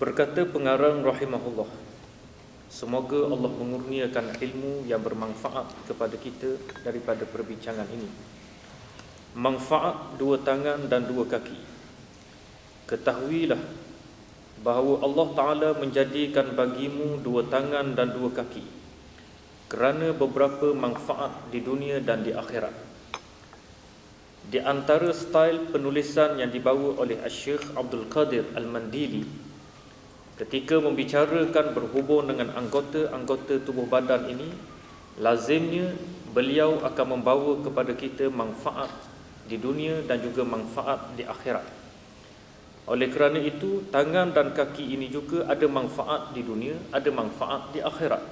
Berkata pengarang rahimahullah, semoga Allah mengurniakan ilmu yang bermanfaat kepada kita daripada perbincangan ini. Manfaat dua tangan dan dua kaki. Ketahuilah bahawa Allah Ta'ala menjadikan bagimu dua tangan dan dua kaki kerana beberapa manfaat di dunia dan di akhirat. Di antara style penulisan yang dibawa oleh Syekh Abdul Qadir Al-Mandili ketika membicarakan berhubung dengan anggota-anggota tubuh badan ini, lazimnya beliau akan membawa kepada kita manfaat di dunia dan juga manfaat di akhirat. Oleh kerana itu, tangan dan kaki ini juga ada manfaat di dunia, ada manfaat di akhirat.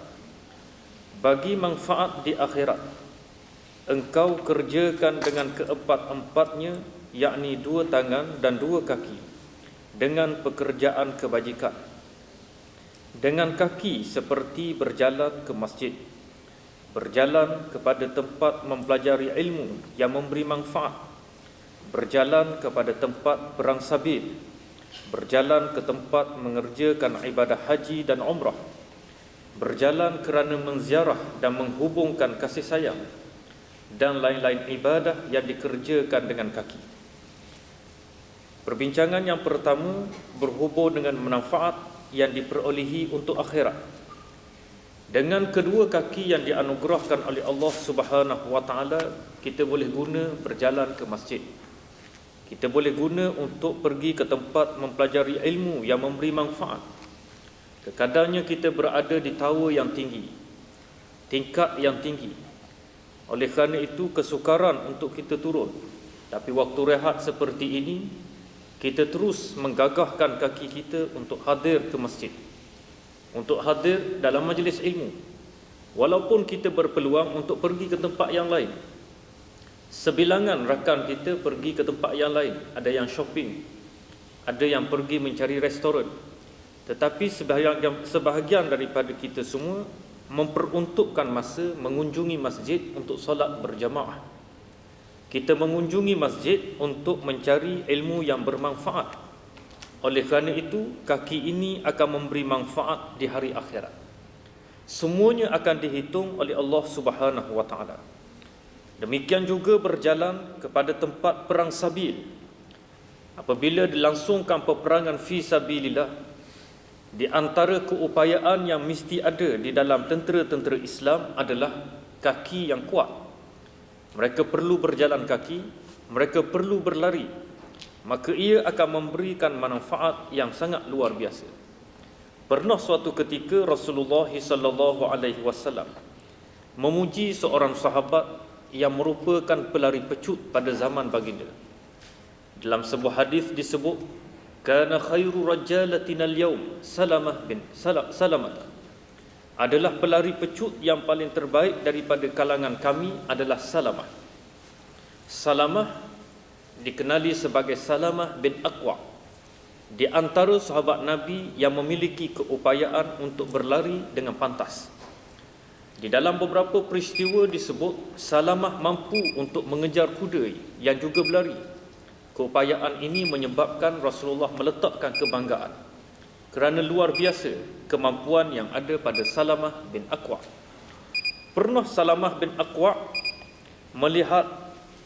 Bagi manfaat di akhirat, engkau kerjakan dengan keempat-empatnya, yakni dua tangan dan dua kaki, dengan pekerjaan kebajikan. Dengan kaki seperti berjalan ke masjid, berjalan kepada tempat mempelajari ilmu yang memberi manfaat, berjalan kepada tempat perang sabil, berjalan ke tempat mengerjakan ibadah haji dan umrah, berjalan kerana menziarah dan menghubungkan kasih sayang, dan lain-lain ibadah yang dikerjakan dengan kaki. Perbincangan yang pertama berhubung dengan manfaat yang diperolehi untuk akhirat. Dengan kedua kaki yang dianugerahkan oleh Allah Subhanahu wa taala, kita boleh guna berjalan ke masjid. Kita boleh guna untuk pergi ke tempat mempelajari ilmu yang memberi manfaat. Terkadangnya kita berada di tower yang tinggi, tingkat yang tinggi. Oleh kerana itu kesukaran untuk kita turun. Tapi waktu rehat seperti ini, kita terus menggagahkan kaki kita untuk hadir ke masjid, untuk hadir dalam majlis ilmu. Walaupun kita berpeluang untuk pergi ke tempat yang lain. Sebilangan rakan kita pergi ke tempat yang lain. Ada yang shopping, ada yang pergi mencari restoran. Tetapi sebahagian daripada kita semua memperuntukkan masa mengunjungi masjid untuk solat berjamaah. Kita mengunjungi masjid untuk mencari ilmu yang bermanfaat. Oleh kerana itu, kaki ini akan memberi manfaat di hari akhirat. Semuanya akan dihitung oleh Allah Subhanahu wa taala. Demikian juga berjalan kepada tempat perang sabil. Apabila dilangsungkan peperangan fi sabilillah, di antara keupayaan yang mesti ada di dalam tentera-tentera Islam adalah kaki yang kuat. Mereka perlu berjalan kaki, mereka perlu berlari. Maka ia akan memberikan manfaat yang sangat luar biasa. Pernah suatu ketika Rasulullah sallallahu alaihi wasallam memuji seorang sahabat yang merupakan pelari pecut pada zaman baginda. Dalam sebuah hadis disebut, kana khairu rajalatina al-yawm Salamah adalah pelari pecut yang paling terbaik daripada kalangan kami adalah Salamah. Salamah dikenali sebagai Salamah bin Aqwa, di antara sahabat Nabi yang memiliki keupayaan untuk berlari dengan pantas. Di dalam beberapa peristiwa disebut Salamah mampu untuk mengejar kuda yang juga berlari. Keupayaan ini menyebabkan Rasulullah meletakkan kebanggaan kerana luar biasa kemampuan yang ada pada Salamah bin Aqwa. Pernah Salamah bin Aqwa melihat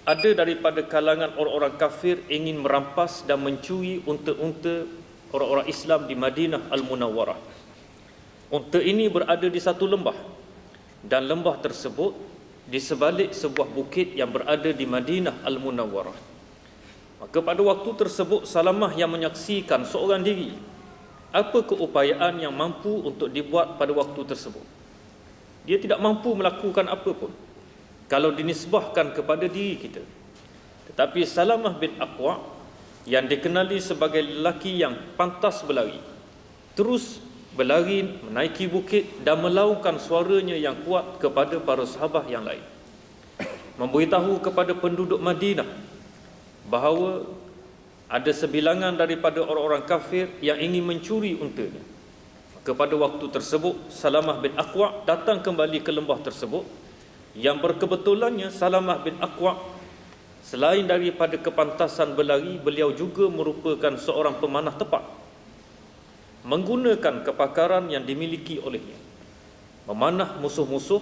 ada daripada kalangan orang-orang kafir ingin merampas dan mencuri unta-unta orang-orang Islam di Madinah Al-Munawwarah. Unta ini berada di satu lembah, dan lembah tersebut di sebalik sebuah bukit yang berada di Madinah Al-Munawwarah. Maka pada waktu tersebut Salamah yang menyaksikan seorang diri apa keupayaan yang mampu untuk dibuat pada waktu tersebut. Dia tidak mampu melakukan apa pun kalau dinisbahkan kepada diri kita. Tetapi Salamah bin Aqwa yang dikenali sebagai lelaki yang pantas berlari, terus berlari menaiki bukit dan melaukan suaranya yang kuat kepada para sahabat yang lain, memberitahu kepada penduduk Madinah bahawa ada sebilangan daripada orang-orang kafir yang ingin mencuri untanya. Kepada waktu tersebut Salamah bin Aqwa datang kembali ke lembah tersebut, yang berkebetulannya Salamah bin Aqwa selain daripada kepantasan berlari, beliau juga merupakan seorang pemanah tepat. menggunakan kepakaran yang dimiliki olehnya, memanah musuh-musuh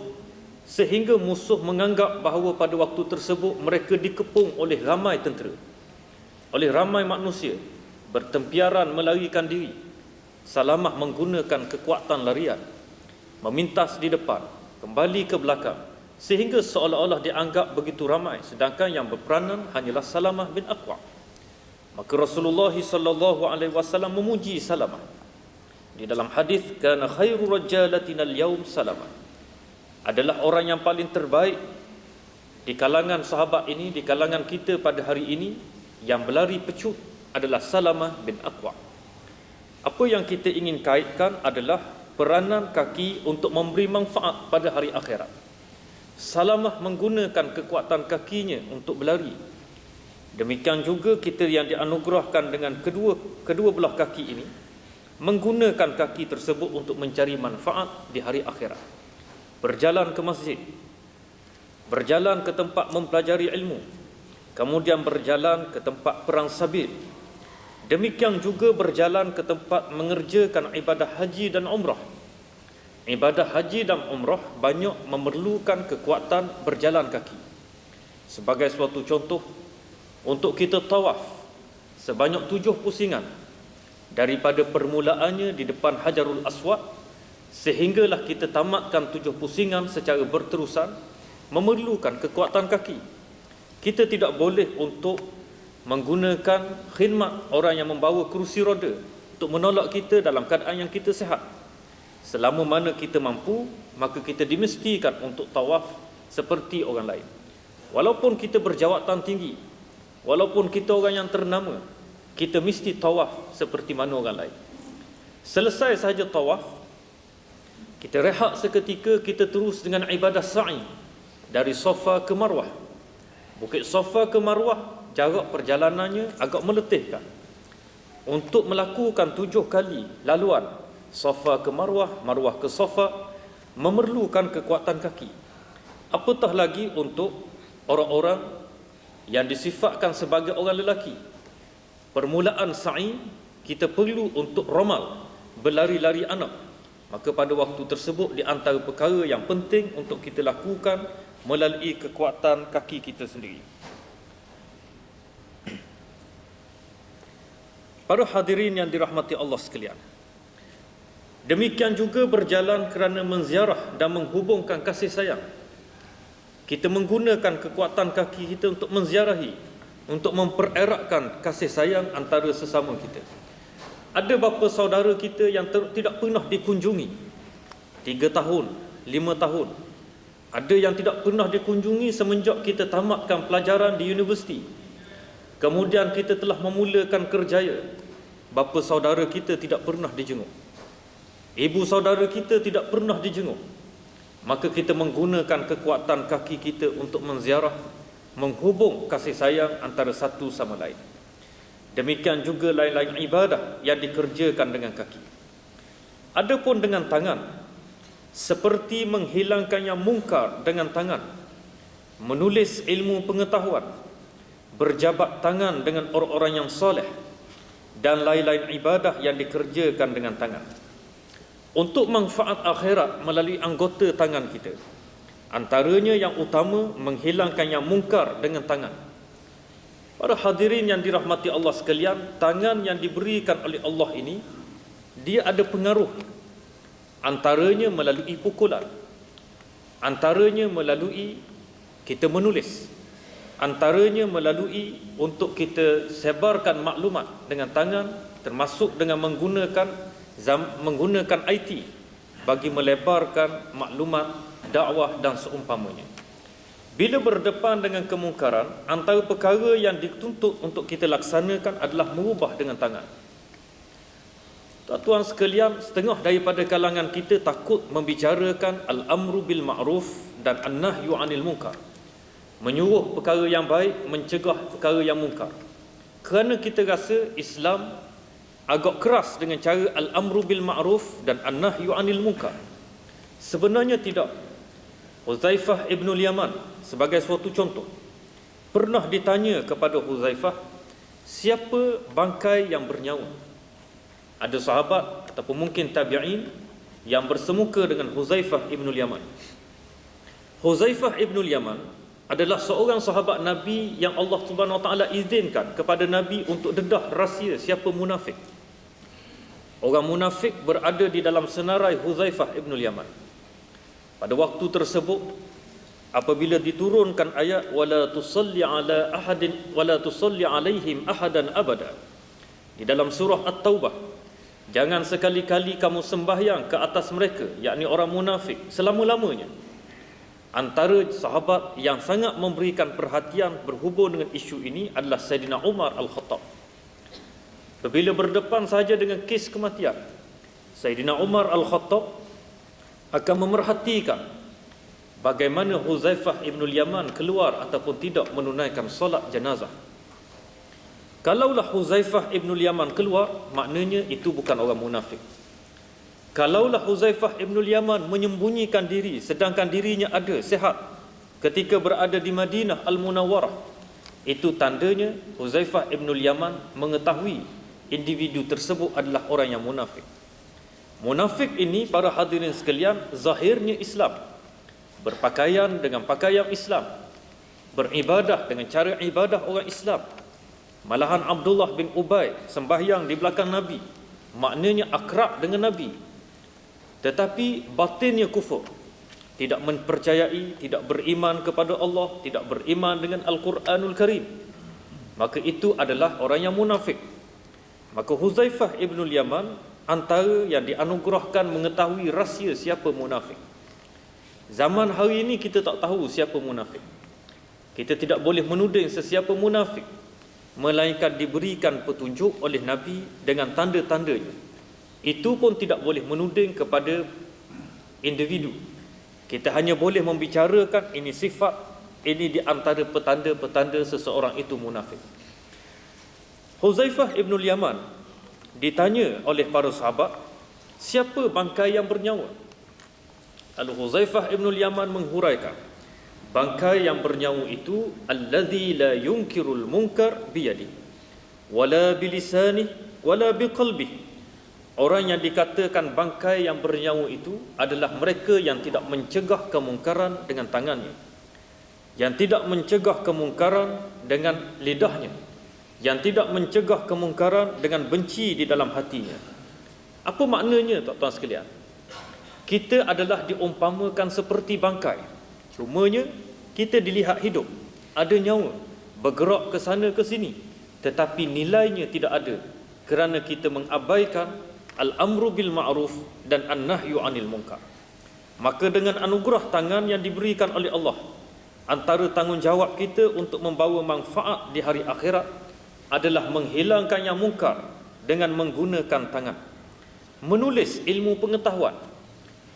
sehingga musuh menganggap bahawa pada waktu tersebut mereka dikepung oleh ramai tentera, oleh ramai manusia, bertempiaran melarikan diri. Salamah menggunakan kekuatan larian, memintas di depan, kembali ke belakang, sehingga seolah-olah dianggap begitu ramai, sedangkan yang berperanan hanyalah Salamah bin Aqwa. Maka Rasulullah sallallahu alaihi wasallam memuji Salamah di dalam hadis, kana khairu rajalatina al-yaum Salamah, adalah orang yang paling terbaik di kalangan sahabat ini, di kalangan kita pada hari ini, yang berlari pecut adalah Salamah bin Aqwa. Apa yang kita ingin kaitkan adalah peranan kaki untuk memberi manfaat pada hari akhirat. Salamah menggunakan kekuatan kakinya untuk berlari. Demikian juga kita yang dianugerahkan dengan kedua belah kaki ini, menggunakan kaki tersebut untuk mencari manfaat di hari akhirat. Berjalan ke masjid, berjalan ke tempat mempelajari ilmu, kemudian berjalan ke tempat perang sabil. Demikian juga berjalan ke tempat mengerjakan ibadah haji dan umrah. Ibadah haji dan umrah banyak memerlukan kekuatan berjalan kaki. Sebagai suatu contoh, untuk kita tawaf sebanyak 7 pusingan, daripada permulaannya di depan Hajarul Aswad sehinggalah kita tamatkan 7 pusingan secara berterusan, memerlukan kekuatan kaki. Kita tidak boleh untuk menggunakan khidmat orang yang membawa kerusi roda untuk menolak kita dalam keadaan yang kita sihat. Selama mana kita mampu, maka kita dimestikan untuk tawaf seperti orang lain. Walaupun kita berjawatan tinggi, walaupun kita orang yang ternama, kita mesti tawaf seperti mana orang lain. Selesai sahaja tawaf, kita rehat seketika, kita terus dengan ibadah sa'i dari Safa ke Marwah. Bukit Safa ke Marwah, jarak perjalanannya agak meletihkan. Untuk melakukan 7 kali laluan Safa ke Marwah, Marwah ke Safa, memerlukan kekuatan kaki. Apatah lagi untuk orang-orang yang disifatkan sebagai orang lelaki. Permulaan sa'i, kita perlu untuk ramal, berlari-lari anak. Maka pada waktu tersebut, di antara perkara yang penting untuk kita lakukan melalui kekuatan kaki kita sendiri. Para hadirin yang dirahmati Allah sekalian, demikian juga berjalan kerana menziarah dan menghubungkan kasih sayang. Kita menggunakan kekuatan kaki kita untuk menziarahi, untuk mempereratkan kasih sayang antara sesama kita. Ada beberapa saudara kita yang tidak pernah dikunjungi 3 tahun, 5 tahun. Ada yang tidak pernah dikunjungi semenjak kita tamatkan pelajaran di universiti. Kemudian kita telah memulakan kerjaya. Bapa saudara kita tidak pernah dijenguk. Ibu saudara kita tidak pernah dijenguk. Maka kita menggunakan kekuatan kaki kita untuk menziarah, menghubung kasih sayang antara satu sama lain. Demikian juga lain-lain ibadah yang dikerjakan dengan kaki. Adapun dengan tangan, seperti menghilangkan yang mungkar dengan tangan, menulis ilmu pengetahuan, berjabat tangan dengan orang-orang yang soleh, dan lain-lain ibadah yang dikerjakan dengan tangan. Untuk manfaat akhirat melalui anggota tangan kita, antaranya yang utama, menghilangkan yang mungkar dengan tangan. Para hadirin yang dirahmati Allah sekalian, tangan yang diberikan oleh Allah ini, dia ada pengaruh. Antaranya melalui pukulan, antaranya melalui kita menulis, antaranya melalui untuk kita sebarkan maklumat dengan tangan, termasuk dengan menggunakan IT bagi melebarkan maklumat, dakwah dan seumpamanya. Bila berdepan dengan kemungkaran, antara perkara yang dituntut untuk kita laksanakan adalah merubah dengan tangan. Tuan-tuan sekalian, setengah daripada kalangan kita takut membicarakan al-amru bil ma'ruf dan an-nahyu 'anil munkar. Menyuruh perkara yang baik, mencegah perkara yang mungkar. Kerana kita rasa Islam agak keras dengan cara al-amru bil ma'ruf dan an-nahyu 'anil munkar. Sebenarnya tidak. Huzaifah ibn al-Yaman sebagai suatu contoh, pernah ditanya kepada Huzaifah, siapa bangkai yang bernyawa? Ada sahabat ataupun mungkin tabi'in yang bersemuka dengan Huzaifah ibnul Yaman. Huzaifah ibnul Yaman adalah seorang sahabat Nabi yang Allah Subhanahu Wa Taala izinkan kepada Nabi untuk dedah rahsia siapa munafik. Orang munafik berada di dalam senarai Huzaifah ibnul Yaman. Pada waktu tersebut, apabila diturunkan ayat wala tusalli ala ahadin wala tusalli alaihim ahadan abada, di dalam surah At-Taubah, jangan sekali-kali kamu sembahyang ke atas mereka, yakni orang munafik, selama-lamanya. Antara sahabat yang sangat memberikan perhatian berhubung dengan isu ini adalah Sayyidina Umar Al-Khattab. Apabila berdepan saja dengan kes kematian, Sayyidina Umar Al-Khattab akan memerhatikan bagaimana Huzaifah ibnul Yaman keluar ataupun tidak menunaikan solat jenazah. Kalaulah Huzaifah ibnul Yaman keluar, maknanya itu bukan orang munafik. Kalaulah Huzaifah ibnul Yaman menyembunyikan diri sedangkan dirinya ada sihat ketika berada di Madinah Al-Munawwarah, itu tandanya Huzaifah ibnul Yaman mengetahui individu tersebut adalah orang yang munafik. Munafik ini, para hadirin sekalian, zahirnya Islam, berpakaian dengan pakaian Islam, beribadah dengan cara ibadah orang Islam. Malahan Abdullah bin Ubay sembahyang di belakang Nabi, maknanya akrab dengan Nabi, tetapi batinnya kufur, tidak mempercayai, tidak beriman kepada Allah, tidak beriman dengan Al-Quranul Karim. Maka itu adalah orang yang munafik. Maka Huzaifah ibnul Yaman antara yang dianugerahkan mengetahui rahsia siapa munafik. Zaman hari ini kita tak tahu siapa munafik. Kita tidak boleh menuding sesiapa munafik, melainkan diberikan petunjuk oleh Nabi dengan tanda-tandanya. Itu pun tidak boleh menuding kepada individu. Kita hanya boleh membicarakan ini sifat, ini di antara petanda-petanda seseorang itu munafik. Huzaifah ibnul Yaman ditanya oleh para sahabat, siapa bangkai yang bernyawa? Lalu Huzaifah ibnul Yaman menghuraikan, bangkai yang bernyawa itu allazi la yunkirul munkar biyadi wala bilisani wala biqalbi. Orang yang dikatakan bangkai yang bernyawa itu adalah mereka yang tidak mencegah kemungkaran dengan tangannya, yang tidak mencegah kemungkaran dengan lidahnya, yang tidak mencegah kemungkaran dengan benci di dalam hatinya. Apa maknanya, tuan-tuan sekalian? Kita adalah diumpamakan seperti bangkai. Cumanya kita dilihat hidup, ada nyawa, bergerak ke sana ke sini, tetapi nilainya tidak ada kerana kita mengabaikan al-amru bil ma'ruf dan an-nahyu 'anil munkar. Maka dengan anugerah tangan yang diberikan oleh Allah, antara tanggungjawab kita untuk membawa manfaat di hari akhirat adalah menghilangkan yang mungkar dengan menggunakan tangan. Menulis ilmu pengetahuan,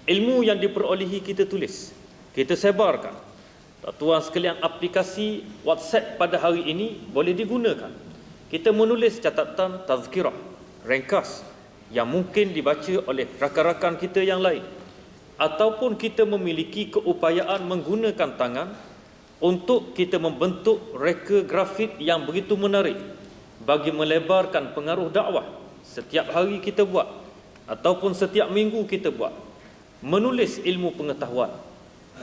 ilmu yang diperolehi kita tulis, kita sebarkan. Tuan sekalian, aplikasi WhatsApp pada hari ini boleh digunakan. Kita menulis catatan tazkirah, ringkas, yang mungkin dibaca oleh rakan-rakan kita yang lain. Ataupun kita memiliki keupayaan menggunakan tangan untuk kita membentuk reka grafik yang begitu menarik bagi melebarkan pengaruh dakwah. Setiap hari kita buat, ataupun setiap minggu kita buat. Menulis ilmu pengetahuan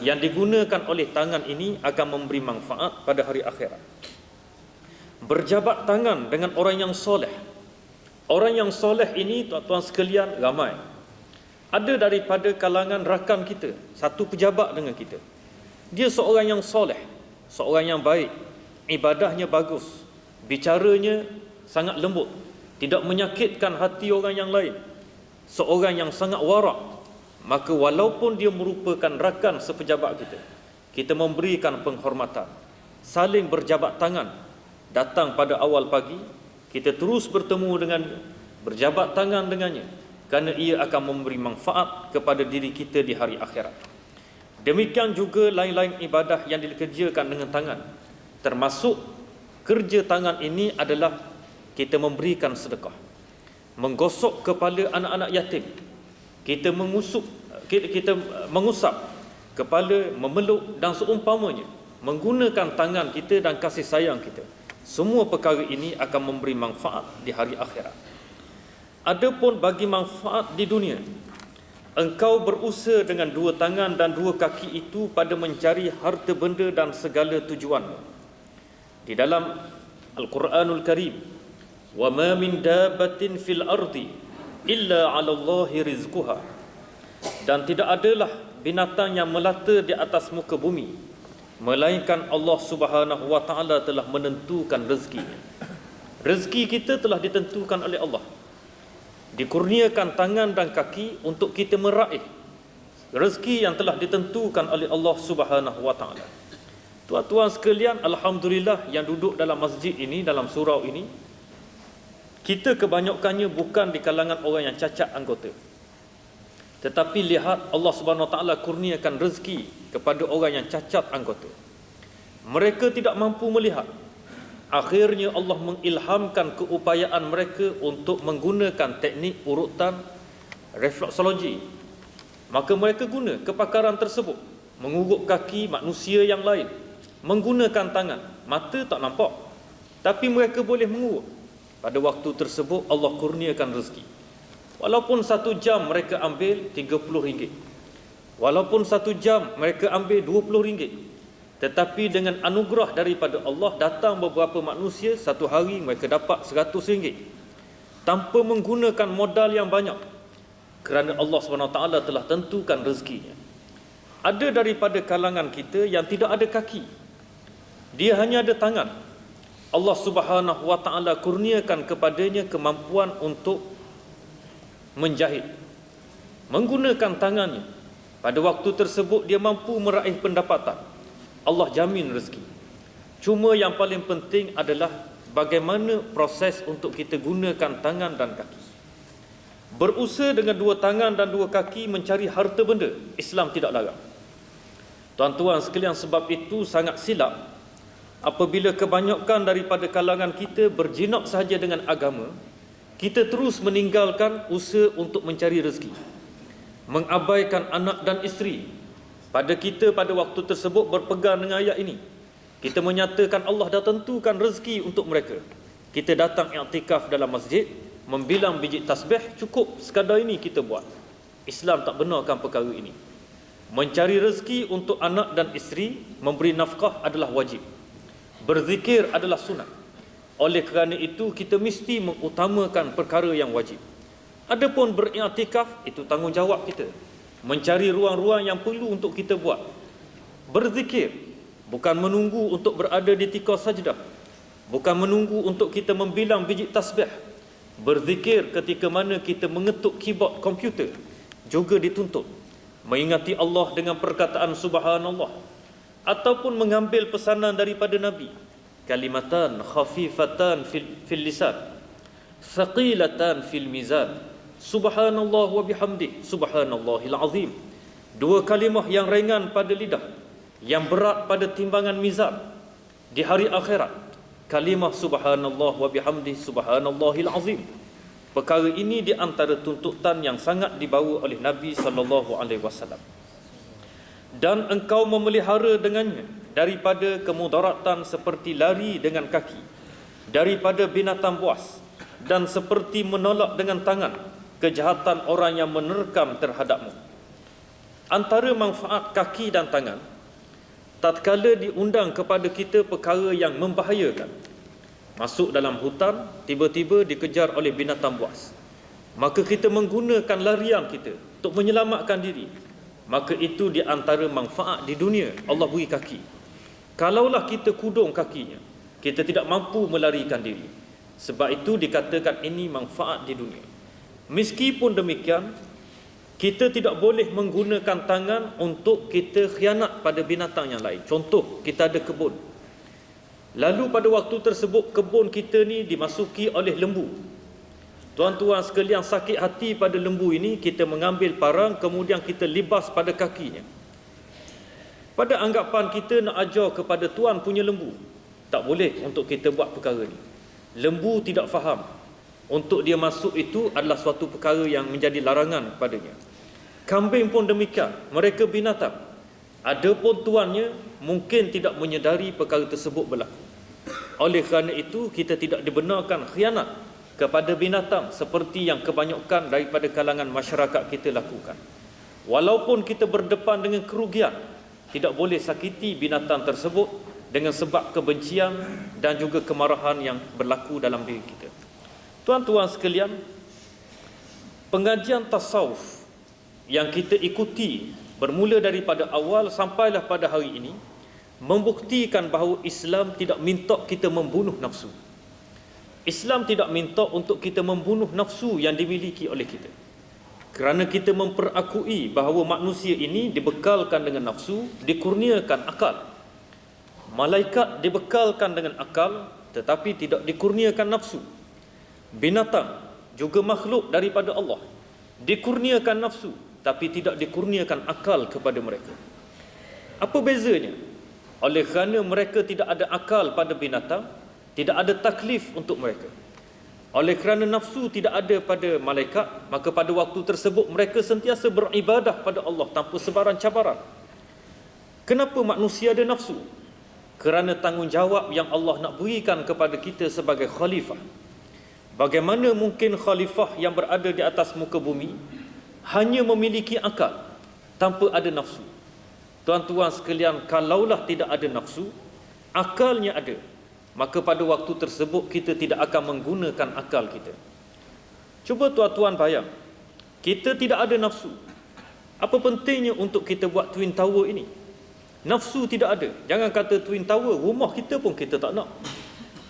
yang digunakan oleh tangan ini akan memberi manfaat pada hari akhirat. Berjabat tangan dengan orang yang soleh. Orang yang soleh ini, tuan-tuan sekalian, ramai. Ada daripada kalangan rakan kita, satu pejabat dengan kita. Dia seorang yang soleh, seorang yang baik, ibadahnya bagus, bicaranya sangat lembut, tidak menyakitkan hati orang yang lain, seorang yang sangat warak. Maka walaupun dia merupakan rakan sepejabat kita, kita memberikan penghormatan, saling berjabat tangan. Datang pada awal pagi, kita terus bertemu dengannya, berjabat tangan dengannya, kerana ia akan memberi manfaat kepada diri kita di hari akhirat. Demikian juga lain-lain ibadah yang dikerjakan dengan tangan. Termasuk kerja tangan ini adalah kita memberikan sedekah, menggosok kepala anak-anak yatim, kita mengusap kepala, memeluk dan seumpamanya, menggunakan tangan kita dan kasih sayang kita. Semua perkara ini akan memberi manfaat di hari akhirat. Adapun bagi manfaat di dunia, engkau berusaha dengan dua tangan dan dua kaki itu pada mencari harta benda dan segala tujuanmu. Di dalam Al-Quranul Karim, wa ma min dabbatin fil ardi illa 'ala Allahi rizquha. Dan tidak adalah binatang yang melata di atas muka bumi melainkan Allah Subhanahu wa taala telah menentukan rezekinya. Rezeki kita telah ditentukan oleh Allah. Dikurniakan tangan dan kaki untuk kita meraih rezeki yang telah ditentukan oleh Allah Subhanahu wa taala. Tuan-tuan sekalian, alhamdulillah yang duduk dalam masjid ini, dalam surau ini, kita kebanyakannya bukan di kalangan orang yang cacat anggota. Tetapi lihat, Allah Subhanahu wa taala kurniakan rezeki kepada orang yang cacat anggota. Mereka tidak mampu melihat. Akhirnya Allah mengilhamkan keupayaan mereka untuk menggunakan teknik urutan refleksologi. Maka mereka guna kepakaran tersebut, mengurut kaki manusia yang lain, menggunakan tangan. Mata tak nampak, tapi mereka boleh mengurut. Pada waktu tersebut Allah kurniakan rezeki. Walaupun 1 jam mereka ambil RM30, walaupun 1 jam mereka ambil RM20, tetapi dengan anugerah daripada Allah, datang beberapa manusia, 1 hari mereka dapat RM100 tanpa menggunakan modal yang banyak, kerana Allah SWT telah tentukan rezekinya. Ada daripada kalangan kita yang tidak ada kaki, dia hanya ada tangan. Allah Subhanahu wa taala kurniakan kepadanya kemampuan untuk menjahit, menggunakan tangannya. Pada waktu tersebut dia mampu meraih pendapatan. Allah jamin rezeki. Cuma yang paling penting adalah bagaimana proses untuk kita gunakan tangan dan kaki. Berusaha dengan 2 tangan dan 2 kaki mencari harta benda, Islam tidak larang. Tuan-tuan sekalian, sebab itu sangat silap apabila kebanyakan daripada kalangan kita berjinak sahaja dengan agama, kita terus meninggalkan usaha untuk mencari rezeki, mengabaikan anak dan isteri. Pada kita pada waktu tersebut berpegang dengan ayat ini, kita menyatakan Allah dah tentukan rezeki untuk mereka. Kita datang i'tikaf dalam masjid, membilang biji tasbih, cukup sekadar ini kita buat. Islam tak benarkan perkara ini. Mencari rezeki untuk anak dan isteri, memberi nafkah adalah wajib. Berzikir adalah sunat. Oleh kerana itu kita mesti mengutamakan perkara yang wajib. Adapun beriktikaf, itu tanggungjawab kita. Mencari ruang-ruang yang perlu untuk kita buat. Berzikir, bukan menunggu untuk berada di tikar sajdah, bukan menunggu untuk kita membilang biji tasbih. Berzikir ketika mana kita mengetuk keyboard komputer juga dituntut. Mengingati Allah dengan perkataan subhanallah, ataupun mengambil pesanan daripada Nabi, kalimatan khafifatan fil lisan, thaqilatan fil mizan, subhanallah wa bihamdi, subhanallahil azim. 2 kalimah yang ringan pada lidah, yang berat pada timbangan mizan di hari akhirat. Kalimah subhanallah wa bihamdi, subhanallahil azim. Perkara ini di antara tuntutan yang sangat dibawa oleh Nabi SAW. Dan engkau memelihara dengannya daripada kemudaratan seperti lari dengan kaki, daripada binatang buas, dan seperti menolak dengan tangan kejahatan orang yang menerkam terhadapmu. Antara manfaat kaki dan tangan, tatkala diundang kepada kita perkara yang membahayakan, masuk dalam hutan, tiba-tiba dikejar oleh binatang buas, maka kita menggunakan larian kita untuk menyelamatkan diri. Maka itu di antara manfaat di dunia, Allah beri kaki. Kalaulah kita kudung kakinya, kita tidak mampu melarikan diri. Sebab itu dikatakan ini manfaat di dunia. Meskipun demikian, kita tidak boleh menggunakan tangan untuk kita khianat pada binatang yang lain. Contoh, kita ada kebun, lalu pada waktu tersebut kebun kita ni dimasuki oleh lembu. Tuan-tuan sekalian, sakit hati pada lembu ini, kita mengambil parang kemudian kita libas pada kakinya. Pada anggapan kita nak ajar kepada tuan punya lembu, tak boleh untuk kita buat perkara ni. Lembu tidak faham, untuk dia masuk itu adalah suatu perkara yang menjadi larangan kepadanya. Kambing pun demikian, mereka binatang. Adapun tuannya mungkin tidak menyedari perkara tersebut berlaku. Oleh kerana itu kita tidak dibenarkan khianat kepada binatang seperti yang kebanyakan daripada kalangan masyarakat kita lakukan. Walaupun kita berdepan dengan kerugian, tidak boleh sakiti binatang tersebut dengan sebab kebencian dan juga kemarahan yang berlaku dalam diri kita. Tuan-tuan sekalian, pengajian tasawuf yang kita ikuti bermula daripada awal sampailah pada hari ini membuktikan bahawa Islam tidak minta kita membunuh nafsu. Islam tidak minta untuk kita membunuh nafsu yang dimiliki oleh kita. Kerana kita memperakui bahawa manusia ini dibekalkan dengan nafsu, dikurniakan akal. Malaikat dibekalkan dengan akal tetapi tidak dikurniakan nafsu. Binatang juga makhluk daripada Allah dikurniakan nafsu tapi tidak dikurniakan akal kepada mereka. Apa bezanya? Oleh kerana mereka tidak ada akal pada binatang, tidak ada taklif untuk mereka. Oleh kerana nafsu tidak ada pada malaikat, maka pada waktu tersebut mereka sentiasa beribadah pada Allah tanpa sebaran cabaran. Kenapa manusia ada nafsu? Kerana tanggungjawab yang Allah nak berikan kepada kita sebagai khalifah. Bagaimana mungkin khalifah yang berada di atas muka bumi hanya memiliki akal tanpa ada nafsu? Tuan-tuan sekalian, kalaulah tidak ada nafsu, akalnya ada, maka pada waktu tersebut kita tidak akan menggunakan akal kita. Cuba tuan-tuan bayang, kita tidak ada nafsu. Apa pentingnya untuk kita buat Twin Tower ini? Nafsu tidak ada. Jangan kata Twin Tower, rumah kita pun kita tak nak.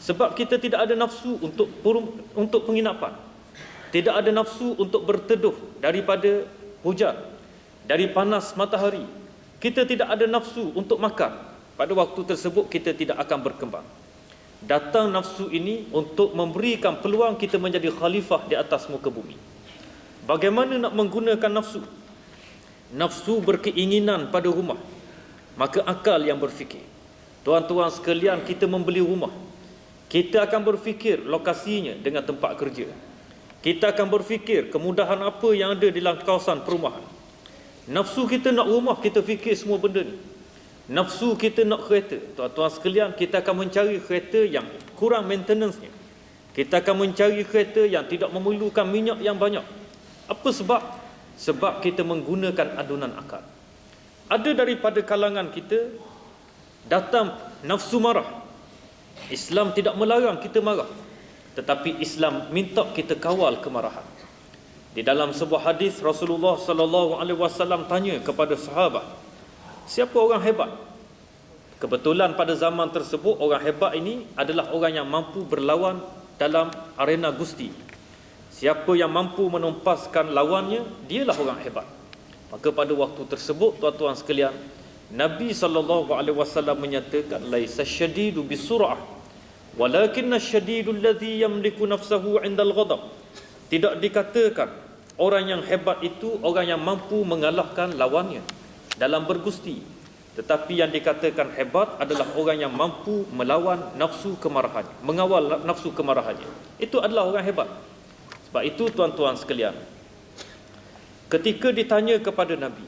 Sebab kita tidak ada nafsu untuk penginapan. Tidak ada nafsu untuk berteduh daripada hujan, dari panas matahari. Kita tidak ada nafsu untuk makan. Pada waktu tersebut kita tidak akan berkembang. Datang nafsu ini untuk memberikan peluang kita menjadi khalifah di atas muka bumi. Bagaimana nak menggunakan nafsu? Nafsu berkeinginan pada rumah, maka akal yang berfikir. Tuan-tuan sekalian, kita membeli rumah, kita akan berfikir lokasinya dengan tempat kerja. Kita akan berfikir kemudahan apa yang ada di dalam kawasan perumahan. Nafsu kita nak rumah, kita fikir semua benda ni. Nafsu kita nak kereta, tuan-tuan sekalian, kita akan mencari kereta yang kurang maintenance-nya. Kita akan mencari kereta yang tidak memerlukan minyak yang banyak. Apa sebab? Sebab kita menggunakan adunan akal. Ada daripada kalangan kita datang nafsu marah. Islam tidak melarang kita marah, tetapi Islam minta kita kawal kemarahan. Di dalam sebuah hadis Rasulullah sallallahu alaihi wasallam tanya kepada sahabat, siapa orang hebat? Kebetulan pada zaman tersebut orang hebat ini adalah orang yang mampu berlawan dalam arena gusti. Siapa yang mampu menumpaskan lawannya, dialah orang hebat. Maka pada waktu tersebut, tuan-tuan sekalian, Nabi SAW menyatakan, laisa syadidu bisur'ah, walakinna syadidu alladhi yamliku nafsahu 'indal ghadab. Tidak dikatakan orang yang hebat itu orang yang mampu mengalahkan lawannya dalam bergusti, tetapi yang dikatakan hebat adalah orang yang mampu melawan nafsu kemarahannya, mengawal nafsu kemarahannya. Itu adalah orang hebat. Sebab itu tuan-tuan sekalian, ketika ditanya kepada Nabi,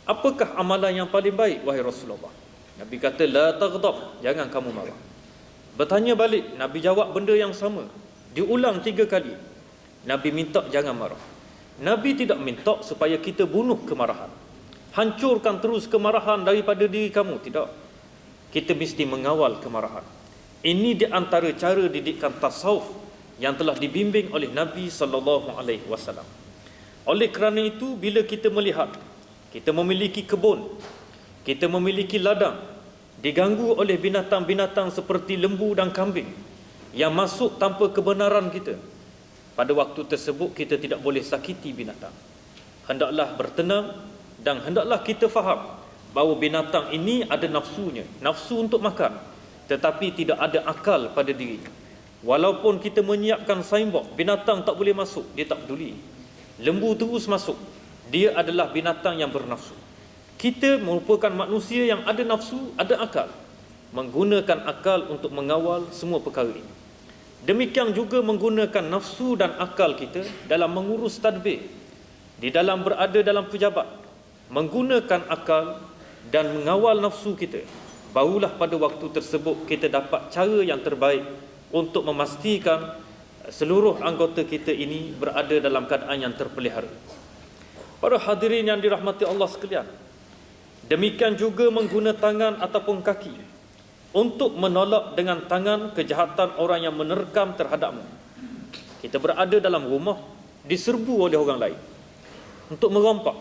apakah amalan yang paling baik wahai Rasulullah? Nabi kata, la taghdab, jangan kamu marah. Bertanya balik, Nabi jawab benda yang sama. Diulang 3 kali. Nabi minta jangan marah. Nabi tidak minta supaya kita bunuh kemarahan, hancurkan terus kemarahan daripada diri kamu. Tidak. Kita mesti mengawal kemarahan. Ini di antara cara didikan tasawuf yang telah dibimbing oleh Nabi SAW. Oleh kerana itu, bila kita melihat kita memiliki kebun, kita memiliki ladang diganggu oleh binatang-binatang seperti lembu dan kambing yang masuk tanpa kebenaran kita, pada waktu tersebut kita tidak boleh sakiti binatang. Hendaklah bertenang dan hendaklah kita faham bahawa binatang ini ada nafsunya, nafsu untuk makan, tetapi tidak ada akal pada dirinya. Walaupun kita menyiapkan signboard, binatang tak boleh masuk, dia tak peduli. Lembu terus masuk, dia adalah binatang yang bernafsu. Kita merupakan manusia yang ada nafsu, ada akal, menggunakan akal untuk mengawal semua perkara ini. Demikian juga menggunakan nafsu dan akal kita dalam mengurus tadbir, di dalam berada dalam pejabat, menggunakan akal dan mengawal nafsu kita. Barulah pada waktu tersebut kita dapat cara yang terbaik untuk memastikan seluruh anggota kita ini berada dalam keadaan yang terpelihara. Para hadirin yang dirahmati Allah sekalian, demikian juga mengguna tangan ataupun kaki untuk menolak dengan tangan kejahatan orang yang menerkam terhadapmu. Kita berada dalam rumah, diserbu oleh orang lain untuk merompak.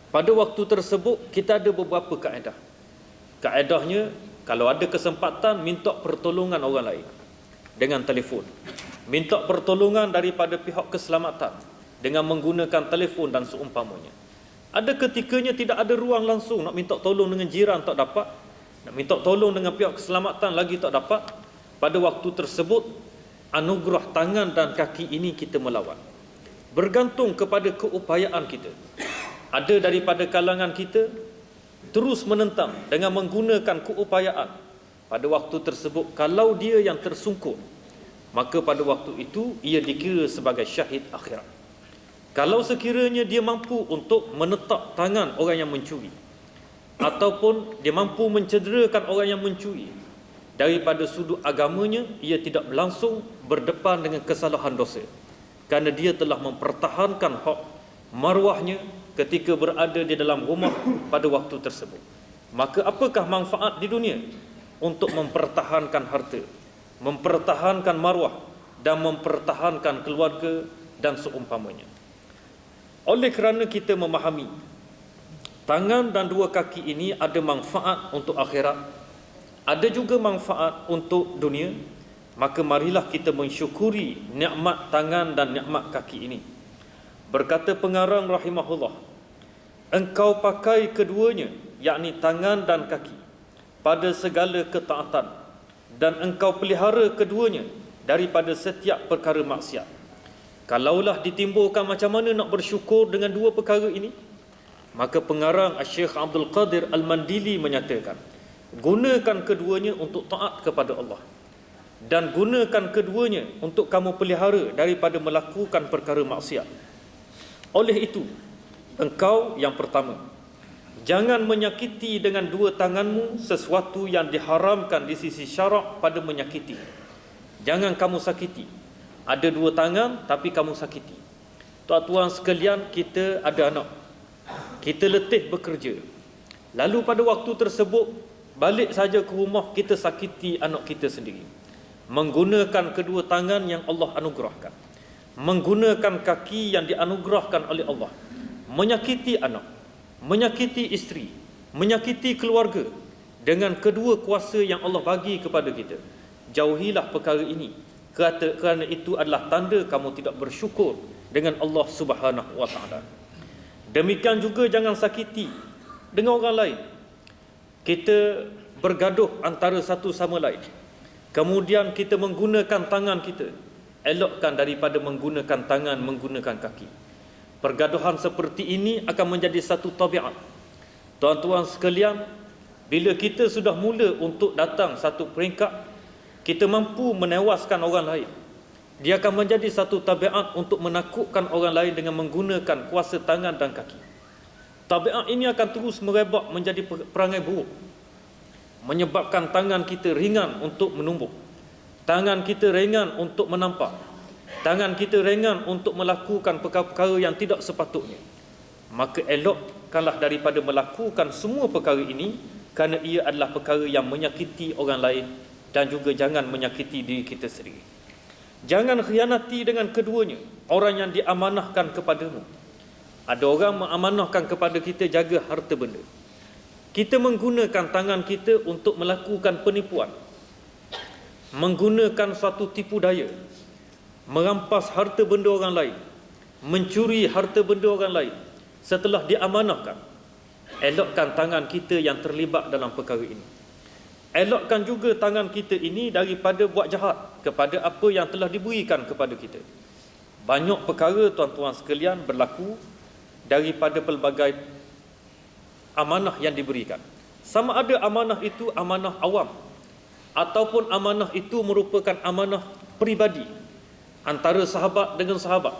Pada waktu tersebut kita ada beberapa kaedah. Kaedahnya, kalau ada kesempatan, minta pertolongan orang lain dengan telefon. Minta pertolongan daripada pihak keselamatan dengan menggunakan telefon dan seumpamanya. Ada ketikanya tidak ada ruang langsung, nak minta tolong dengan jiran tak dapat, nak minta tolong dengan pihak keselamatan lagi tak dapat. Pada waktu tersebut, anugerah tangan dan kaki ini kita melawan. Bergantung kepada keupayaan kita. Ada daripada kalangan kita terus menentang dengan menggunakan keupayaan. Pada waktu tersebut, kalau dia yang tersungkur, maka pada waktu itu ia dikira sebagai syahid akhirat. Kalau sekiranya dia mampu untuk menetak tangan orang yang mencuri, ataupun dia mampu mencederakan orang yang mencuri, daripada sudut agamanya ia tidak langsung berdepan dengan kesalahan dosa, kerana dia telah mempertahankan hak maruahnya ketika berada di dalam rumah pada waktu tersebut. Maka apakah manfaat di dunia untuk mempertahankan harta, mempertahankan maruah dan mempertahankan keluarga dan seumpamanya. Oleh kerana kita memahami tangan dan dua kaki ini ada manfaat untuk akhirat, ada juga manfaat untuk dunia, maka marilah kita mensyukuri nikmat tangan dan nikmat kaki ini. Berkata pengarang rahimahullah, engkau pakai keduanya, yakni tangan dan kaki, pada segala ketaatan, dan engkau pelihara keduanya daripada setiap perkara maksiat. Kalaulah ditimbulkan macam mana nak bersyukur dengan dua perkara ini, maka pengarang Syekh Abdul Qadir Al-Mandili menyatakan, gunakan keduanya untuk taat kepada Allah, dan gunakan keduanya untuk kamu pelihara daripada melakukan perkara maksiat. Oleh itu, engkau yang pertama, jangan menyakiti dengan dua tanganmu sesuatu yang diharamkan di sisi syarak pada menyakiti. Jangan kamu sakiti. Ada dua tangan tapi kamu sakiti. Tuan-tuan sekalian, kita ada anak, kita letih bekerja, lalu pada waktu tersebut balik saja ke rumah, kita sakiti anak kita sendiri. Menggunakan kedua tangan yang Allah anugerahkan, menggunakan kaki yang dianugerahkan oleh Allah, menyakiti anak, menyakiti isteri, menyakiti keluarga dengan kedua kuasa yang Allah bagi kepada kita. Jauhilah perkara ini, kerana itu adalah tanda kamu tidak bersyukur dengan Allah Subhanahu wa taala. Demikian juga jangan sakiti dengan orang lain. Kita bergaduh antara satu sama lain, kemudian kita menggunakan tangan kita, elokkan daripada menggunakan tangan, menggunakan kaki. Pergaduhan seperti ini akan menjadi satu tabiat. Tuan-tuan sekalian, bila kita sudah mula untuk datang satu peringkat, kita mampu menewaskan orang lain, dia akan menjadi satu tabiat untuk menakutkan orang lain dengan menggunakan kuasa tangan dan kaki. Tabiat ini akan terus merebak menjadi perangai buruk, menyebabkan tangan kita ringan untuk menumbuk, tangan kita ringan untuk menampak, tangan kita ringan untuk melakukan perkara-perkara yang tidak sepatutnya. Maka elokkanlah daripada melakukan semua perkara ini, kerana ia adalah perkara yang menyakiti orang lain, dan juga jangan menyakiti diri kita sendiri. Jangan khianati dengan keduanya orang yang diamanahkan kepadamu. Ada orang mengamanahkan kepada kita jaga harta benda. Kita menggunakan tangan kita untuk melakukan penipuan, menggunakan suatu tipu daya, merampas harta benda orang lain, mencuri harta benda orang lain setelah diamanahkan. Elokkan tangan kita yang terlibat dalam perkara ini. Elokkan juga tangan kita ini daripada buat jahat kepada apa yang telah diberikan kepada kita. Banyak perkara tuan-tuan sekalian berlaku daripada pelbagai amanah yang diberikan. Sama ada amanah itu amanah awam, ataupun amanah itu merupakan amanah peribadi, antara sahabat dengan sahabat,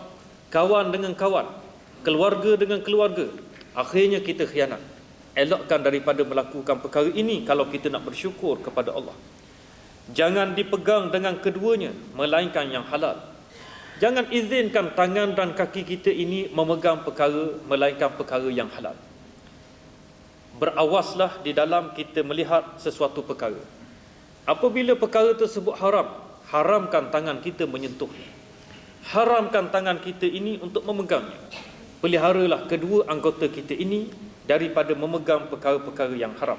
kawan dengan kawan, keluarga dengan keluarga. Akhirnya kita khianat. Elokkan daripada melakukan perkara ini kalau kita nak bersyukur kepada Allah. Jangan dipegang dengan keduanya, melainkan yang halal. Jangan izinkan tangan dan kaki kita ini memegang perkara, melainkan perkara yang halal. Berawaslah di dalam kita melihat sesuatu perkara. Apabila perkara tersebut haram, haramkan tangan kita menyentuhnya. Haramkan tangan kita ini untuk memegangnya. Peliharalah kedua anggota kita ini daripada memegang perkara-perkara yang haram.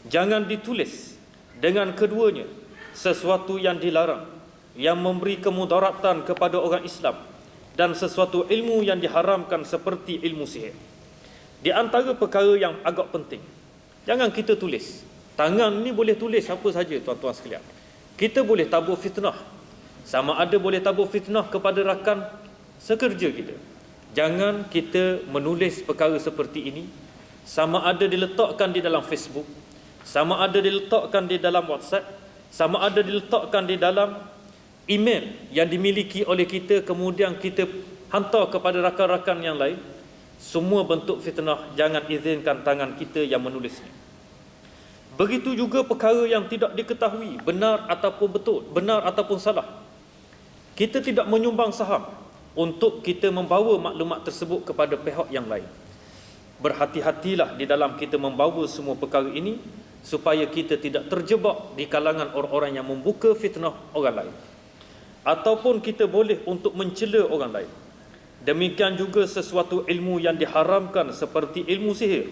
Jangan ditulis dengan keduanya sesuatu yang dilarang, yang memberi kemudaratan kepada orang Islam, dan sesuatu ilmu yang diharamkan seperti ilmu sihir. Di antara perkara yang agak penting, jangan kita tulis. Tangan ni boleh tulis apa saja, tuan-tuan sekalian. Kita boleh tabur fitnah. Sama ada boleh tabur fitnah kepada rakan sekerja kita. Jangan kita menulis perkara seperti ini. Sama ada diletakkan di dalam Facebook, sama ada diletakkan di dalam WhatsApp, sama ada diletakkan di dalam email yang dimiliki oleh kita, kemudian kita hantar kepada rakan-rakan yang lain. Semua bentuk fitnah, jangan izinkan tangan kita yang menulisnya. Begitu juga perkara yang tidak diketahui benar ataupun betul, benar ataupun salah. Kita tidak menyumbang saham untuk kita membawa maklumat tersebut kepada pihak yang lain. Berhati-hatilah di dalam kita membawa semua perkara ini supaya kita tidak terjebak di kalangan orang-orang yang membuka fitnah orang lain. Ataupun kita boleh untuk mencela orang lain. Demikian juga sesuatu ilmu yang diharamkan seperti ilmu sihir.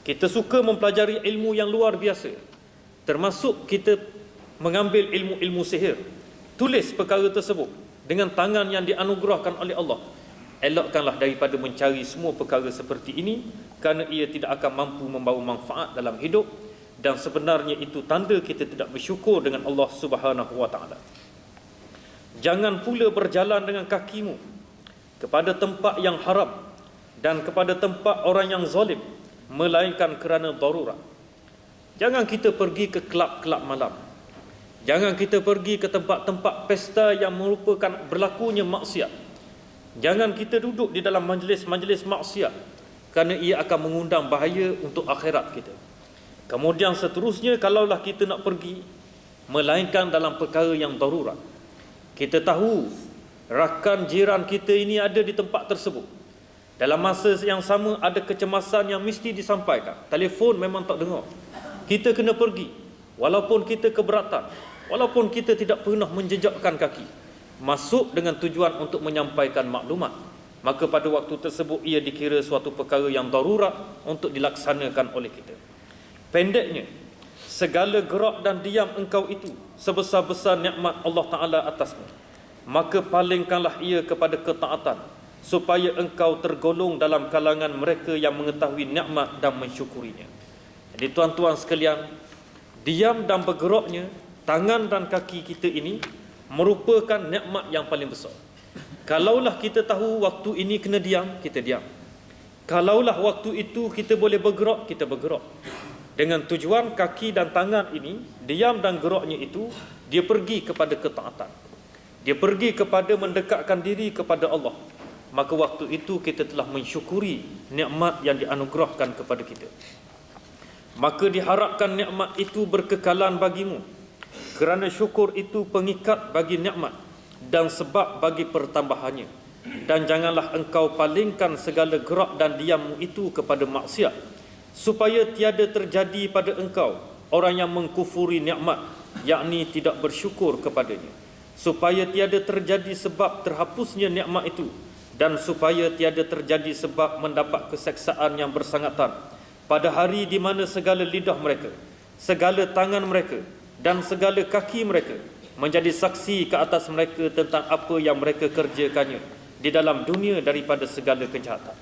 Kita suka mempelajari ilmu yang luar biasa, termasuk kita mengambil ilmu-ilmu sihir. Tulis perkara tersebut dengan tangan yang dianugerahkan oleh Allah. Elakkanlah daripada mencari semua perkara seperti ini, kerana ia tidak akan mampu membawa manfaat dalam hidup, dan sebenarnya itu tanda kita tidak bersyukur dengan Allah Subhanahu wa taala. Jangan pula berjalan dengan kakimu kepada tempat yang haram dan kepada tempat orang yang zalim, melainkan kerana darurat. Jangan kita pergi ke kelab-kelab malam. Jangan kita pergi ke tempat-tempat pesta yang merupakan berlakunya maksiat. Jangan kita duduk di dalam majlis-majlis maksiat, kerana ia akan mengundang bahaya untuk akhirat kita. Kemudian seterusnya, kalaulah kita nak pergi, melainkan dalam perkara yang darurat. Kita tahu rakan jiran kita ini ada di tempat tersebut. Dalam masa yang sama ada kecemasan yang mesti disampaikan. Telefon memang tak dengar. Kita kena pergi. Walaupun kita keberatan, walaupun kita tidak pernah menjejakkan kaki, masuk dengan tujuan untuk menyampaikan maklumat, maka pada waktu tersebut ia dikira suatu perkara yang darurat untuk dilaksanakan oleh kita. Pendeknya, segala gerak dan diam engkau itu sebesar-besar nikmat Allah Ta'ala atasmu, maka palingkanlah ia kepada ketaatan, supaya engkau tergolong dalam kalangan mereka yang mengetahui nikmat dan mensyukurinya. Jadi tuan-tuan sekalian, diam dan bergeraknya tangan dan kaki kita ini merupakan nikmat yang paling besar. Kalaulah kita tahu waktu ini kena diam, kita diam. Kalaulah waktu itu kita boleh bergerak, kita bergerak. Dengan tujuan kaki dan tangan ini, diam dan geraknya itu, dia pergi kepada ketaatan. Dia pergi kepada mendekatkan diri kepada Allah. Maka waktu itu kita telah mensyukuri nikmat yang dianugerahkan kepada kita. Maka diharapkan nikmat itu berkekalan bagimu, kerana syukur itu pengikat bagi nikmat dan sebab bagi pertambahannya. Dan janganlah engkau palingkan segala gerak dan diammu itu kepada maksiat, supaya tiada terjadi pada engkau orang yang mengkufuri nikmat, yakni tidak bersyukur kepadanya. Supaya tiada terjadi sebab terhapusnya nikmat itu, dan supaya tiada terjadi sebab mendapat keseksaan yang bersangatan pada hari di mana segala lidah mereka, segala tangan mereka dan segala kaki mereka menjadi saksi ke atas mereka tentang apa yang mereka kerjakannya di dalam dunia daripada segala kejahatan.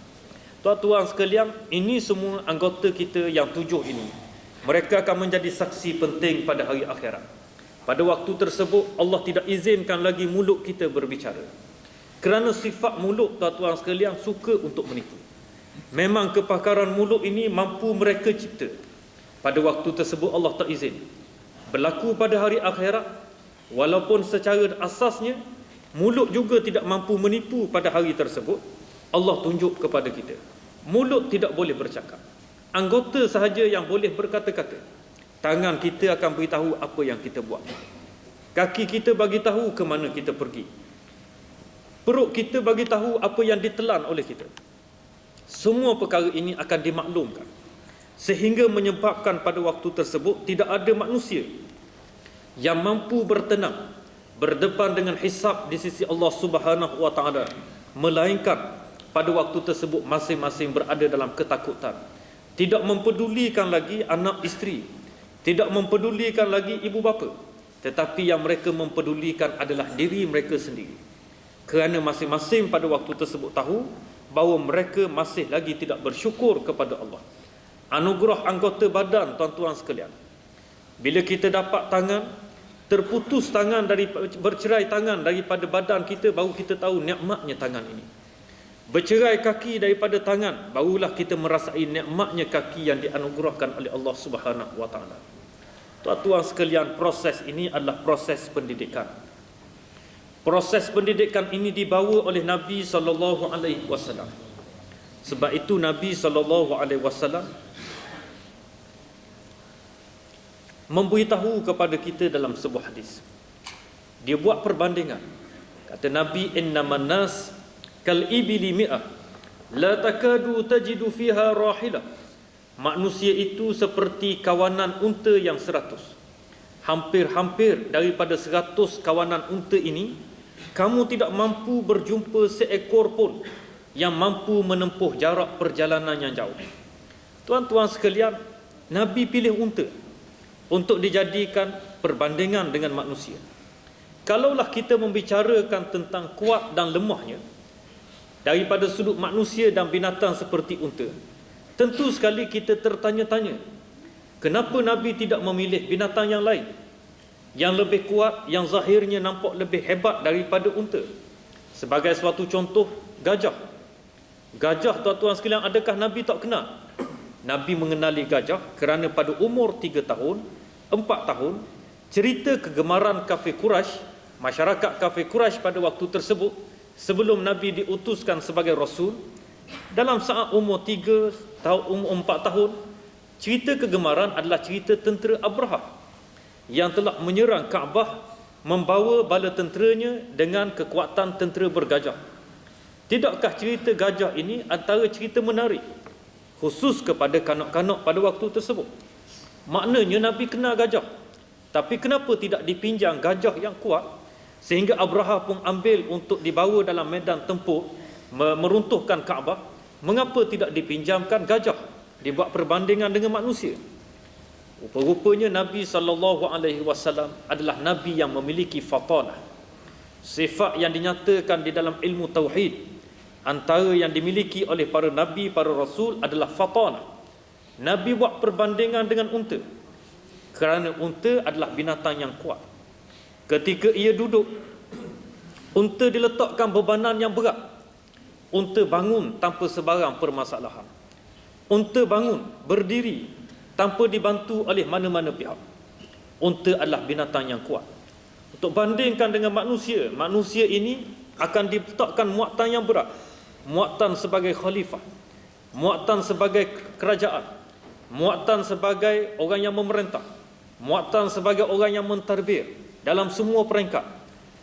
Tuan-tuan sekalian, ini semua anggota kita yang 7 ini, mereka akan menjadi saksi penting pada hari akhirat. Pada waktu tersebut Allah tidak izinkan lagi mulut kita berbicara. Kerana sifat mulut, tuan-tuan sekalian, suka untuk menipu. Memang kepakaran mulut ini mampu mereka cipta. Pada waktu tersebut Allah tak izin. Berlaku pada hari akhirat, walaupun secara asasnya mulut juga tidak mampu menipu pada hari tersebut, Allah tunjuk kepada kita. Mulut tidak boleh bercakap. Anggota sahaja yang boleh berkata-kata. Tangan kita akan beritahu apa yang kita buat. Kaki kita bagi tahu ke mana kita pergi. Perut kita bagi tahu apa yang ditelan oleh kita. Semua perkara ini akan dimaklumkan, sehingga menyebabkan pada waktu tersebut tidak ada manusia yang mampu bertenang berdepan dengan hisab di sisi Allah Subhanahu wa taala, melainkan pada waktu tersebut masing-masing berada dalam ketakutan. Tidak mempedulikan lagi anak isteri, tidak mempedulikan lagi ibu bapa, tetapi yang mereka mempedulikan adalah diri mereka sendiri. Kerana masing-masing pada waktu tersebut tahu bahawa mereka masih lagi tidak bersyukur kepada Allah. Anugerah anggota badan, tuan-tuan sekalian. Bila kita dapat tangan, terputus tangan dari bercerai tangan daripada badan kita, baru kita tahu nikmatnya tangan ini. Bercerai kaki daripada tangan, barulah kita merasai nikmatnya kaki yang dianugerahkan oleh Allah Subhanahu wa taala. Tuan-tuan sekalian, proses ini adalah proses pendidikan. Proses pendidikan ini dibawa oleh Nabi SAW. Sebab itu Nabi SAW memberitahu kepada kita dalam sebuah hadis. Dia buat perbandingan. Kata Nabi, innaman nas kal ibili mi'ah la takadu tajidu fiha rahilah. Manusia itu seperti kawanan unta yang 100. Hampir-hampir daripada 100 kawanan unta ini, kamu tidak mampu berjumpa seekor pun yang mampu menempuh jarak perjalanan yang jauh. Tuan-tuan sekalian, Nabi pilih unta untuk dijadikan perbandingan dengan manusia. Kalaulah kita membicarakan tentang kuat dan lemahnya daripada sudut manusia dan binatang seperti unta, tentu sekali kita tertanya-tanya, kenapa Nabi tidak memilih binatang yang lain yang lebih kuat, yang zahirnya nampak lebih hebat daripada unta? Sebagai suatu contoh, gajah. Gajah, tuan-tuan sekalian, adakah Nabi tak kenal? Nabi mengenali gajah kerana pada umur 3 tahun, 4 tahun, cerita kegemaran kafir Quraisy, masyarakat kafir Quraisy pada waktu tersebut, sebelum Nabi diutuskan sebagai Rasul, dalam saat umur 3 tahun, umur 4 tahun, cerita kegemaran adalah cerita tentera Abraha yang telah menyerang Kaabah, membawa bala tenteranya dengan kekuatan tentera bergajah. Tidakkah cerita gajah ini antara cerita menarik, khusus kepada kanak-kanak pada waktu tersebut? Maknanya Nabi kenal gajah. Tapi kenapa tidak dipinjam gajah yang kuat, sehingga Abraha pun ambil untuk dibawa dalam medan tempur, meruntuhkan Kaabah? Mengapa tidak dipinjamkan gajah, dibuat perbandingan dengan manusia? Rupa-rupanya Nabi SAW adalah Nabi yang memiliki fatanah, sifat yang dinyatakan di dalam ilmu tauhid. Antara yang dimiliki oleh para Nabi, para Rasul adalah fatanah. Nabi buat perbandingan dengan unta kerana unta adalah binatang yang kuat. Ketika ia duduk, unta diletakkan bebanan yang berat. Unta bangun tanpa sebarang permasalahan. Unta bangun, berdiri tanpa dibantu oleh mana-mana pihak. Unta adalah binatang yang kuat. Untuk bandingkan dengan manusia, manusia ini akan diletakkan muatan yang berat. Muatan sebagai khalifah, muatan sebagai kerajaan, muatan sebagai orang yang memerintah, muatan sebagai orang yang mentadbir dalam semua peringkat.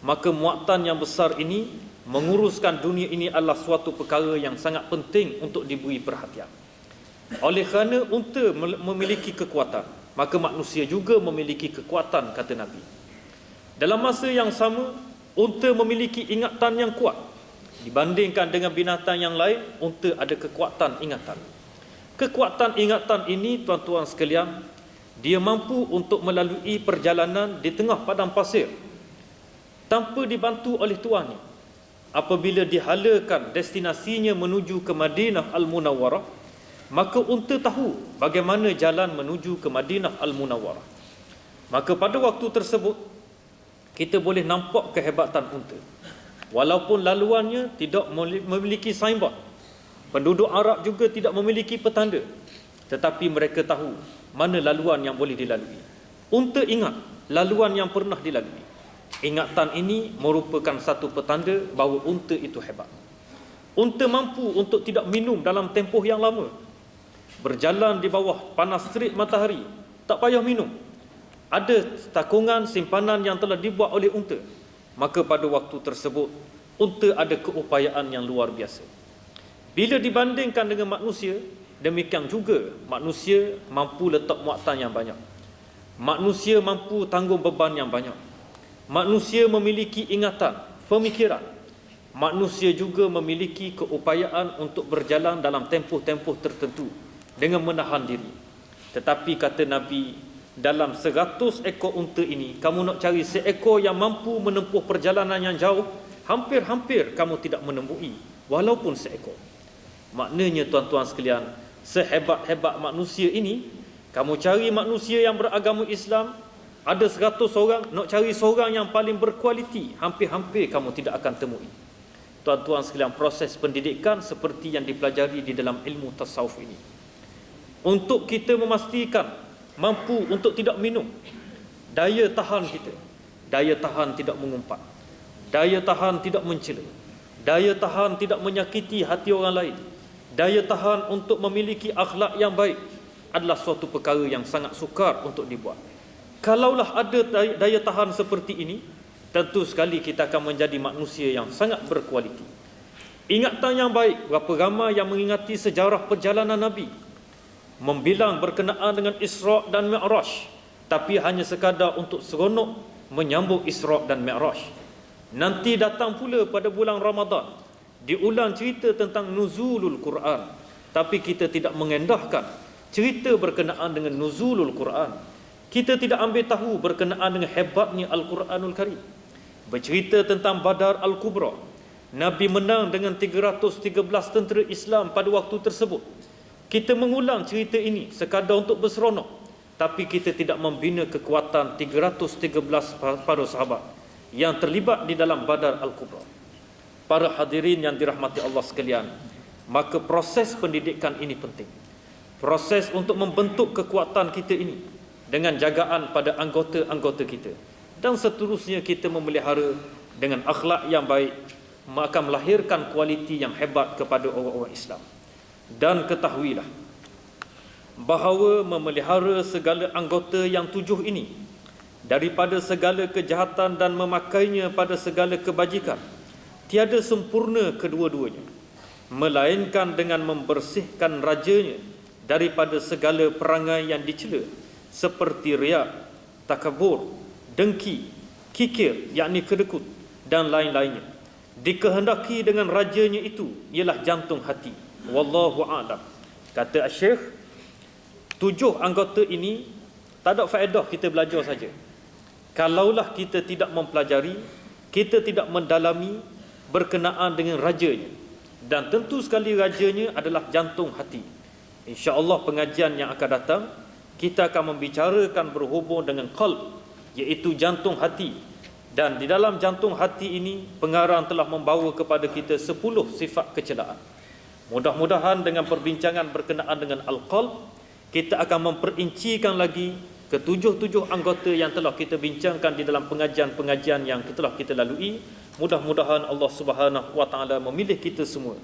Maka muatan yang besar ini, menguruskan dunia ini adalah suatu perkara yang sangat penting untuk diberi perhatian. Oleh kerana unta memiliki kekuatan, maka manusia juga memiliki kekuatan, kata Nabi. Dalam masa yang sama, unta memiliki ingatan yang kuat. Dibandingkan dengan binatang yang lain, unta ada kekuatan ingatan. Kekuatan ingatan ini, tuan-tuan sekalian, dia mampu untuk melalui perjalanan di tengah padang pasir tanpa dibantu oleh tuannya. Apabila dihalakan destinasinya menuju ke Madinah Al-Munawwarah, maka unta tahu bagaimana jalan menuju ke Madinah Al-Munawwarah. Maka pada waktu tersebut, kita boleh nampak kehebatan unta. Walaupun laluannya tidak memiliki signboard, penduduk Arab juga tidak memiliki petanda, tetapi mereka tahu mana laluan yang boleh dilalui. Unta ingat laluan yang pernah dilalui. Ingatan ini merupakan satu petanda bahawa unta itu hebat. Unta mampu untuk tidak minum dalam tempoh yang lama, berjalan di bawah panas terik matahari tak payah minum. Ada takungan simpanan yang telah dibuat oleh unta. Maka pada waktu tersebut, unta ada keupayaan yang luar biasa. Bila dibandingkan dengan manusia, demikian juga manusia mampu letak muatan yang banyak. Manusia mampu tanggung beban yang banyak. Manusia memiliki ingatan, pemikiran. Manusia juga memiliki keupayaan untuk berjalan dalam tempoh-tempoh tertentu dengan menahan diri. Tetapi kata Nabi, dalam 100 ekor unta ini, kamu nak cari seekor yang mampu menempuh perjalanan yang jauh, hampir-hampir kamu tidak menemui, walaupun seekor. Maknanya tuan-tuan sekalian, sehebat-hebat manusia ini, kamu cari manusia yang beragama Islam, ada 100 orang, nak cari seorang yang paling berkualiti, hampir-hampir kamu tidak akan temui. Tuan-tuan sekalian, proses pendidikan seperti yang dipelajari di dalam ilmu tasawuf ini, untuk kita memastikan mampu untuk tidak minum, daya tahan kita, daya tahan tidak mengumpat, daya tahan tidak mencela, daya tahan tidak menyakiti hati orang lain, daya tahan untuk memiliki akhlak yang baik adalah suatu perkara yang sangat sukar untuk dibuat. Kalaulah ada daya tahan seperti ini, tentu sekali kita akan menjadi manusia yang sangat berkualiti. Ingatan yang baik, berapa ramai yang mengingati sejarah perjalanan Nabi, membilang berkenaan dengan Isra' dan Mi'raj, tapi hanya sekadar untuk seronok menyambut Isra' dan Mi'raj. Nanti datang pula pada bulan Ramadan, diulang cerita tentang nuzulul Quran, tapi kita tidak mengendahkan cerita berkenaan dengan nuzulul Quran. Kita tidak ambil tahu berkenaan dengan hebatnya Al-Quranul Karim. Bercerita tentang Badar Al-Kubra, Nabi menang dengan 313 tentera Islam pada waktu tersebut. Kita mengulang cerita ini sekadar untuk berseronok, tapi kita tidak membina kekuatan 313 para sahabat yang terlibat di dalam Badar Al-Kubra. Para hadirin yang dirahmati Allah sekalian, maka proses pendidikan ini penting. Proses untuk membentuk kekuatan kita ini dengan jagaan pada anggota-anggota kita, dan seterusnya kita memelihara dengan akhlak yang baik, akan melahirkan kualiti yang hebat kepada orang-orang Islam. Dan ketahuilah bahawa memelihara segala anggota yang 7 ini daripada segala kejahatan dan memakainya pada segala kebajikan, tiada sempurna kedua-duanya, melainkan dengan membersihkan rajanya daripada segala perangai yang dicela, seperti riak, takabur, dengki, kikir, yakni kedekut, dan lain-lainnya. Dikehendaki dengan rajanya itu ialah jantung hati. Wallahu a'lam. Kata Syekh, 7 anggota ini tak ada faedah kita belajar saja kalaulah kita tidak mempelajari, kita tidak mendalami berkenaan dengan rajanya. Dan tentu sekali rajanya adalah jantung hati. InsyaAllah pengajian yang akan datang, kita akan membicarakan berhubung dengan qalb, iaitu jantung hati. Dan di dalam jantung hati ini, pengarang telah membawa kepada kita 10 sifat kecelaan. Mudah-mudahan dengan perbincangan berkenaan dengan al-qalb, kita akan memperincikan lagi ke-7 anggota yang telah kita bincangkan di dalam pengajian-pengajian yang telah kita lalui. Mudah-mudahan Allah Subhanahu wa taala memilih kita semua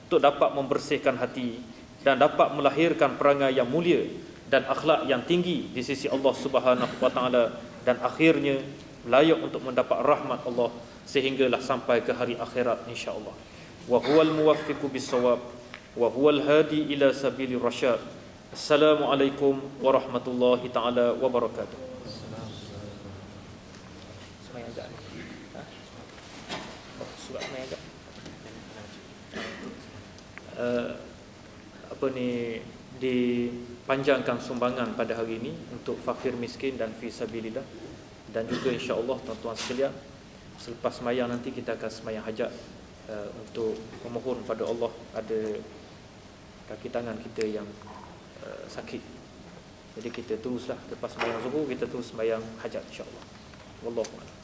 untuk dapat membersihkan hati dan dapat melahirkan perangai yang mulia dan akhlak yang tinggi di sisi Allah Subhanahu wa taala, dan akhirnya layak untuk mendapat rahmat Allah sehinggalah sampai ke hari akhirat insya-Allah. Wa huwal muwaffiqu bis-shawab wa huwal hadi ila sabilir rasyad. Assalamualaikum warahmatullahi taala wabarakatuh. Semai agak. Surat semai agak. Dipanjangkan sumbangan pada hari ini untuk fakir miskin dan fi sabilillah, dan juga insya-Allah tuan-tuan sekalian, selepas sembahyang nanti kita akan sembahyang hajat untuk memohon pada Allah. Ada kaki tangan kita yang sakit, jadi kita teruslah lepas sembahyang zuhur kita terus sembahyang hajat insya-Allah. Wallahu a'lam.